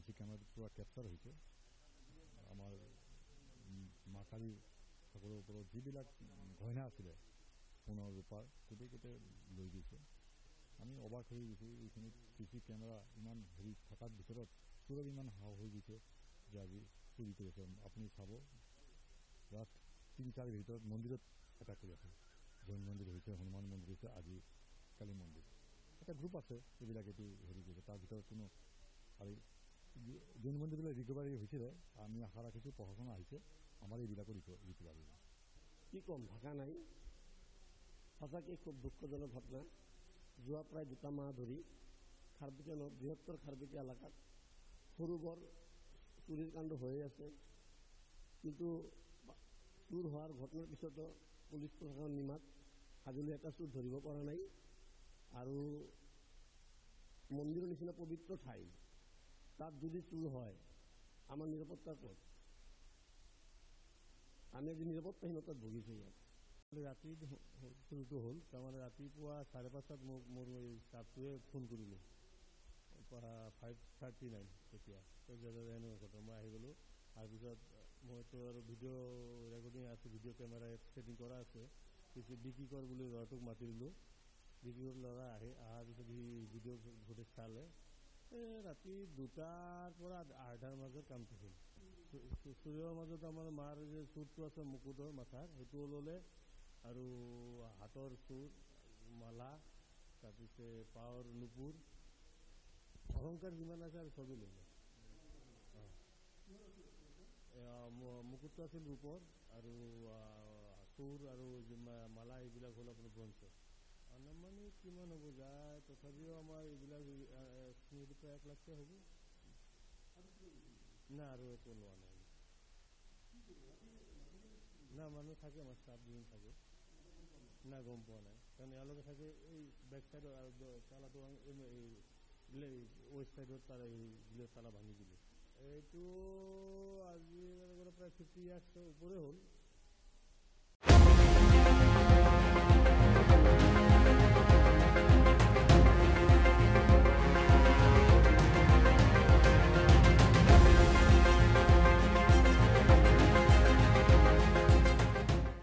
DC ক্যামেৰাত পুৰা capture হৈছে আমাৰ মাকাৰী সকলৰ ওপৰত যিবিলাক গহনা আছিলে সোণৰ ৰূপাৰ গোটেইকেইটা লৈ গৈছে আমি অবাক হৈ গৈছোঁ এইখিনি ডিসি কেমেৰা ইমান হেৰি থকাৰ ভিতৰত চোৰৰ ইমান সাহস হৈ গৈছে যে আজি চুৰি কৰিছে আপুনি চাব ৰাত ৩-৪ ভিতৰত মন্দিৰত এটা কৰি আছে জৈন মন্দিৰ হৈছে হনুমান মন্দিৰ হৈছে আজি কালী মন্দিৰ এটা গ্ৰুপ আছে এইবিলাক এইটো হেৰি কৰিছে তাৰ ভিতৰত কোনো আৰু জৈন মন্দিৰবিলাক ৰিকভাৰী হৈছিলে আমি আশা ৰাখিছোঁ প্ৰশাসন আহিছে আমাৰ এইবিলাকৰ ৰিকভাৰী কি ক'ম ভাষা নাই সঁচাকৈ খুব দুঃখজনক ঘটনা যোৱা প্ৰায় 2 মাহ ধৰি খাৰবেটীয়া বৃহত্তৰ খাৰবেটীয়া এলেকাত সৰু বৰ চুৰিৰ কাণ্ড হৈয়ে আছে কিন্তু চুৰ হোৱাৰ ঘটনাৰ পিছতো পুলিচ প্ৰশাসন নিমাত আজিলৈ এটা চুৰ ধৰিব পৰা নাই আৰু মন্দিৰৰ নিচিনা পবিত্ৰ ঠাই তাত যদি চুৰ হয় আমাৰ নিৰাপত্তা ক'ত আমি আজি নিৰাপত্তাহীনতাত ভুগিছোঁ ইয়াত ৰাতি চুৰটো হ'ল তাৰমানে ৰাতিপুৱা 5:30 মোৰ ষ্টাফটোৱে ফোন কৰিলোঁ 5:39 তেতিয়া এনেকুৱা কথা মই আহি গ'লোঁ তাৰপিছত মইতো আৰু ভিডিঅ' ৰেকৰ্ডিং আছে ভিডিঅ' কেমেৰা ছেটিং কৰা আছে পিছত বিক্ৰী কৰ বুলি ল'ৰাটোক মাতি দিলোঁ বিক্ৰী কৰি ল'ৰা অহাৰ পিছত সি ভিডিঅ' ফুটেজ চালে ৰাতি 2টাৰ পৰা 2:30টাৰ মাজত কামটো হ'ল চুৰৰ মাজত আমাৰ মাৰ যে চুৰটো আছে মুকুটৰ মাথাৰ সেইটো ল'লে আৰু হাতৰ চুৰ মালা তাৰপিছত পাৱৰ নুপুৰ অহংকাৰ যিমান আছে আৰু চবেই ল'লে মুকুটটো আছিল ৰূপৰ আৰু চুৰ আৰু মালা এইবিলাক হ'ল আপোনাৰ ব্ৰঞ্জৰ আনুমানিক কিমান হ'ব যায় তথাপিও আমাৰ এইবিলাক প্ৰায় 1 লাখকৈ হ'ব না আৰু একো লোৱা নাই না মানুহ থাকে আমাৰ ষ্টাফ দুজন থাকে না গম পোৱা নাই কাৰণ এওঁলোকে থাকে এই বেক চাইডৰ তালাটো ৱেষ্ট চাইডত তালা তালা ভাঙি দিলে এইটো আজি প্ৰায় 50 ইয়াৰ্ছৰ ওপৰে হ'ল